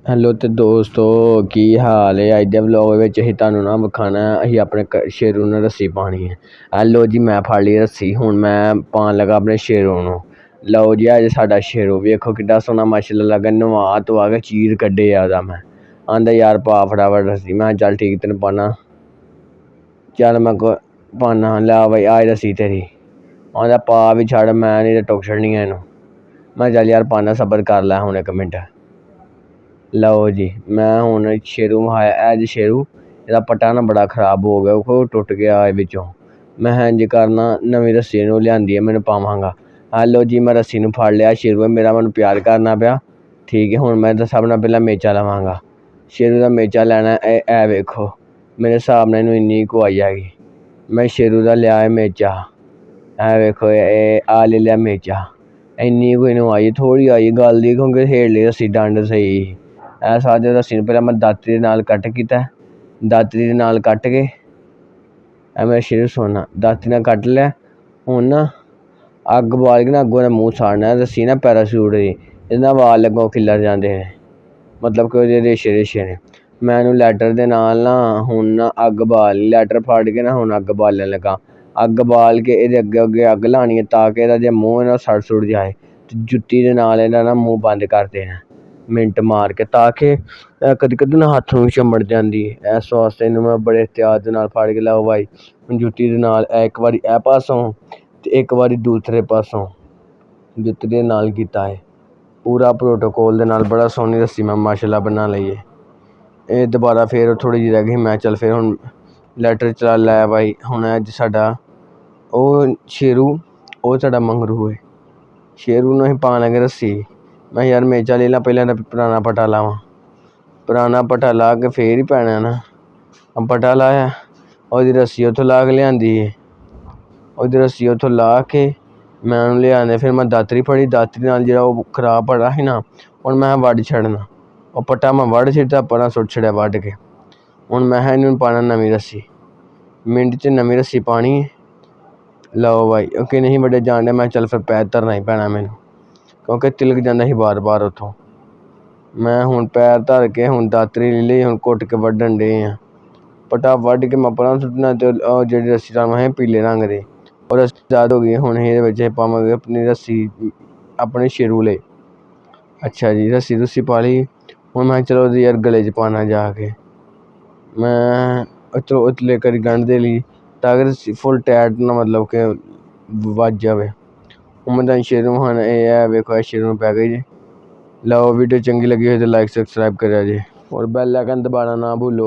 Hello ਤੇ ਦੋਸਤੋ, ਕੀ ਹਾਲ ਹੈ। ਅੱਜ ਦੇ ਵਲੋਗ ਵਿੱਚ ਅਸੀਂ ਤੁਹਾਨੂੰ ਨਾ ਵਿਖਾਣਾ ਅਸੀਂ ਆਪਣੇ ਸ਼ੇਰੂ ਨੂੰ ਰੱਸੀ ਪਾਉਣੀ ਹੈ। ਹੈਲੋ ਜੀ, ਮੈਂ ਫੜ ਲਈ ਰੱਸੀ, ਹੁਣ ਮੈਂ ਪਾਉਣ ਲੱਗਾ ਆਪਣੇ ਸ਼ੇਰੂ ਨੂੰ। ਲਓ ਜੀ, ਅੱਜ ਸਾਡਾ ਸ਼ੇਰੂ ਵੇਖੋ ਕਿੱਡਾ ਸੋਹਣਾ ਮਾਸ਼ਾਅੱਲਾ ਲੱਗਾ, ਨਵਾ ਧਵਾ ਕੇ ਚੀਰ ਕੱਢੇ ਆ ਉਹਦਾ। ਮੈਂ ਆਂਦਾ ਯਾਰ ਪਾ ਫਟਾਫਟ ਰੱਸੀ, ਮੈਂ ਚੱਲ ਠੀਕ ਤੈਨੂੰ ਪਾਉਣਾ, ਚੱਲ ਮੈਂ ਪਾਉਣਾ। ਲੈ ਬਈ ਆ ਰੱਸੀ ਤੇਰੀ। ਆਂਦਾ ਪਾ ਵੀ ਛੱਡ, ਮੈਂ ਨਹੀਂ ਤਾਂ ਟੁੱਕ ਛੱਡਣੀ ਇਹਨੂੰ। ਮੈਂ ਚੱਲ ਯਾਰ ਪਾਉਣਾ, ਸਬਰ ਕਰ ਲੈ ਹੁਣ 1 ਮਿੰਟ। ਲਓ ਜੀ, ਮੈਂ ਹੁਣ ਸ਼ੇਰੂ ਵਹਾਇਆ। ਅੱਜ ਸ਼ੇਰੂ ਇਹਦਾ ਪੱਟਾ ਨਾ ਬੜਾ ਖ਼ਰਾਬ ਹੋ ਗਿਆ, ਉਹ ਟੁੱਟ ਗਿਆ ਵਿੱਚੋਂ। ਮੈਂ ਇੰਝ ਕਰਨਾ, ਨਵੀਂ ਰੱਸੀ ਇਹਨੂੰ ਲਿਆਂਦੀ ਹੈ, ਮੈਨੂੰ ਪਾਵਾਂਗਾ। ਹੈਲੋ ਜੀ, ਮੈਂ ਰੱਸੀ ਨੂੰ ਫੜ ਲਿਆ। ਸ਼ੇਰੂ ਮੇਰਾ ਮੈਨੂੰ ਪਿਆਰ ਕਰਨਾ ਪਿਆ, ਠੀਕ ਹੈ। ਹੁਣ ਮੈਂ ਤਾਂ ਸਭ ਨਾਲ ਪਹਿਲਾਂ ਮੇਚਾ ਲਵਾਂਗਾ। ਸ਼ੇਰੂ ਦਾ ਮੇਚਾ ਲੈਣਾ। ਇਹ ਵੇਖੋ ਮੇਰੇ ਹਿਸਾਬ ਨਾਲ ਇਹਨੂੰ ਇੰਨੀ ਕੁ ਆਈ ਹੈਗੀ। ਮੈਂ ਸ਼ੇਰੂ ਦਾ ਲਿਆ ਮੇਚਾ, ਇਹ ਵੇਖੋ ਇਹ ਆ ਲੈ ਲਿਆ ਮੇਚਾ। ਇੰਨੀ ਕੁ ਇਹਨੂੰ ਆਈ, ਥੋੜ੍ਹੀ ਆਈ ਗੱਲ ਦੀ, ਕਿਉਂਕਿ ਹੇਠਲੀ ਰੱਸੀ ਡੰਡ ਸਹੀ। ਇਹ ਸਾਰੇ ਰੱਸੀ ਨੂੰ ਪਹਿਲਾਂ ਮੈਂ ਦਾਤਰੀ ਦੇ ਨਾਲ ਕੱਟ ਕੀਤਾ। ਦਾਤਰੀ ਦੇ ਨਾਲ ਕੱਟ ਕੇ ਇਹ ਮੇਰਾ ਸ਼ੇਰੂ ਸੋਨਾ ਦਾਤਰੀ ਨਾਲ ਕੱਟ ਲਿਆ। ਹੁਣ ਨਾ ਅੱਗ ਬਾਲ ਕੇ ਨਾ ਅੱਗੋਂ ਦਾ ਮੂੰਹ ਸਾੜਨਾ। ਰੱਸੀ ਨਾ ਪੈਰਾਸ਼ੂਟ ਦੀ, ਇਹਦੇ ਨਾਲ ਵਾਲ ਅੱਗੋਂ ਖਿੱਲਰ ਜਾਂਦੇ ਨੇ, ਮਤਲਬ ਕਿ ਉਹਦੇ ਰੇਸ਼ੇ ਰੇਸ਼ੇ ਨੇ। ਮੈਂ ਇਹਨੂੰ ਲੈਟਰ ਦੇ ਨਾਲ ਨਾ ਹੁਣ ਨਾ ਅੱਗ ਬਾਲ, ਲੈਟਰ ਫੜ ਕੇ ਨਾ ਹੁਣ ਅੱਗ ਬਾਲਣ ਲੱਗਾ। ਅੱਗ ਬਾਲ ਕੇ ਇਹਦੇ ਅੱਗੇ ਅੱਗੇ ਅੱਗ ਲਾਉਣੀ ਹੈ, ਤਾਂ ਕਿ ਇਹਦਾ ਜੇ ਮੂੰਹ ਨਾ ਸੜ ਸੁੜ ਜਾਏ। ਅਤੇ ਜੁੱਤੀ ਦੇ ਨਾਲ ਇਹਦਾ ਨਾ ਮੂੰਹ ਬੰਦ ਕਰ ਦੇਣਾ ਮਿੰਟ ਮਾਰ ਕੇ, ਤਾਂ ਕਿ ਕਦੇ ਕਦੇ ਨਾ ਹੱਥ ਨੂੰ ਚੰਬੜ ਜਾਂਦੀ ਹੈ। ਇਸ ਵਾਸਤੇ ਇਹਨੂੰ ਮੈਂ ਬੜੇ ਇਹਤਿਆਤ ਦੇ ਨਾਲ ਫੜ ਕੇ ਲਿਆਓ ਭਾਈ। ਹੁਣ ਜੁੱਤੀ ਦੇ ਨਾਲ ਇੱਕ ਵਾਰੀ ਇਹ ਪਾਸੋਂ ਅਤੇ ਇੱਕ ਵਾਰੀ ਦੂਸਰੇ ਪਾਸੋਂ ਜੁੱਤੀ ਦੇ ਨਾਲ ਕੀਤਾ ਹੈ। ਪੂਰਾ ਪ੍ਰੋਟੋਕੋਲ ਦੇ ਨਾਲ ਬੜਾ ਸੋਹਣੀ ਰੱਸੀ ਮੈਂ ਮਾਸ਼ਾਅੱਲਾ ਬਣਾ ਲਈ ਹੈ। ਇਹ ਦੁਬਾਰਾ ਫਿਰ ਥੋੜ੍ਹੀ ਜਿਹੀ ਰਹਿ ਗਈ, ਮੈਂ ਚੱਲ ਫਿਰ ਹੁਣ ਲੈਟਰ ਚਲਾ ਲਿਆ ਭਾਈ। ਹੁਣ ਅੱਜ ਸਾਡਾ ਉਹ ਸ਼ੇਰੂ, ਉਹ ਸਾਡਾ ਮੰਗਰੂ ਹੈ। ਸ਼ੇਰੂ ਨੂੰ ਅਸੀਂ ਪਾਉਣ ਲੱਗੇ ਰੱਸੀ। ਮੈਂ ਯਾਰ ਮੇਚਾ ਲੈ ਲਾ, ਪਹਿਲਾਂ ਤਾਂ ਪੁਰਾਣਾ ਪੱਟਾ ਲਾਵਾਂ। ਪੁਰਾਣਾ ਪੱਟਾ ਲਾ ਕੇ ਫਿਰ ਹੀ ਪੈਣਾ ਨਾ। ਪੱਟਾ ਲਾਇਆ, ਉਹਦੀ ਰੱਸੀ ਉੱਥੋਂ ਲਾ ਕੇ ਲਿਆਂਦੀ ਹੈ। ਉਹਦੀ ਰੱਸੀ ਉੱਥੋਂ ਲਾ ਕੇ ਮੈਂ ਉਹਨੂੰ ਲਿਆਂਦੇ, ਫਿਰ ਮੈਂ ਦਾਤਰੀ ਫੜੀ। ਦਾਤਰੀ ਨਾਲ ਜਿਹੜਾ ਉਹ ਖਰਾਬ ਪੜਾ ਸੀ ਨਾ, ਹੁਣ ਮੈਂ ਵੱਢ ਛੱਡਣਾ। ਉਹ ਪੱਟਾ ਮੈਂ ਵੱਢ ਛੱਡਿਆ, ਪਰਾਂ ਸੁੱਟ ਛੱਡਿਆ ਵੱਢ ਕੇ। ਹੁਣ ਮੈਂ ਇਹਨੂੰ ਪਾਉਣਾ ਨਵੀਂ ਰੱਸੀ, ਮਿੰਟ 'ਚ ਨਵੀਂ ਰੱਸੀ ਪਾਉਣੀ ਹੈ। ਲਓ ਭਾਈ, ਕਿ ਨਹੀਂ ਵੱਡੇ ਜਾਣ ਡਿਆ। ਮੈਂ ਚੱਲ ਫਿਰ ਪੈਰ ਧਰਨਾ ਹੀ ਪੈਣਾ ਮੈਨੂੰ, ਕਿਉਂਕਿ ਤਿਲਕ ਜਾਂਦਾ ਸੀ ਬਾਰ ਬਾਰ ਉੱਥੋਂ। ਮੈਂ ਹੁਣ ਪੈਰ ਧਰ ਕੇ ਹੁਣ ਦਾਤਰੀ ਲੈ ਲਈ, ਹੁਣ ਘੁੱਟ ਕੇ ਵੱਢਣ ਡੇ ਹਾਂ। ਪੱਟਾ ਵੱਢ ਕੇ ਮੈਂ ਪਰਾਂ ਸੁੱਟਣਾ, ਅਤੇ ਉਹ ਜਿਹੜੀ ਰੱਸੀ ਦਾ ਮੈਂ ਪੀਲੇ ਰੰਗ ਦੀ ਉਹ ਰੱਸੀ ਆਜ਼ਾਦ ਹੋ ਗਈ। ਹੁਣ ਇਹਦੇ ਵਿੱਚ ਪਾਵਾਂਗੇ ਆਪਣੀ ਰੱਸੀ, ਆਪਣੇ ਸ਼ੇਰੂ ਲਈ। ਅੱਛਾ ਜੀ, ਰੱਸੀ ਰੁੱਸੀ ਪਾ ਲਈ। ਹੁਣ ਮੈਂ ਚਲੋ ਉਹਦੀ ਯਾਰ ਗਲੇ 'ਚ ਪਾਉਣਾ ਜਾ ਕੇ। ਮੈਂ ਚਲੋ ਉਤਲੇ ਕਰੀ ਗੰਢ ਦੇ ਲਈ, ਤਾਂ ਕਿ ਰੱਸੀ ਫੁੱਲ ਟਾਈਟ ਨਾ ਮਤਲਬ ਕਿ ਵੱਜ ਜਾਵੇ। ਹੁਣ ਮੈਂ ਤਾਂ ਸ਼ੇਰੂ ਹੁਣ ਇਹ ਵੇਖੋ ਇਹ ਸ਼ੇਰੂ ਨੂੰ ਪੈ ਗਈ ਜੀ। ਲਓ, ਵੀਡੀਓ ਚੰਗੀ ਲੱਗੀ ਹੋਈ ਤਾਂ ਲਾਈਕ ਸਬਸਕ੍ਰਾਈਬ ਕਰਿਆ ਜੀ, ਔਰ ਬੈਲ ਆਈਕਨ ਦਬਾਉਣਾ ਨਾ ਭੁੱਲੋ।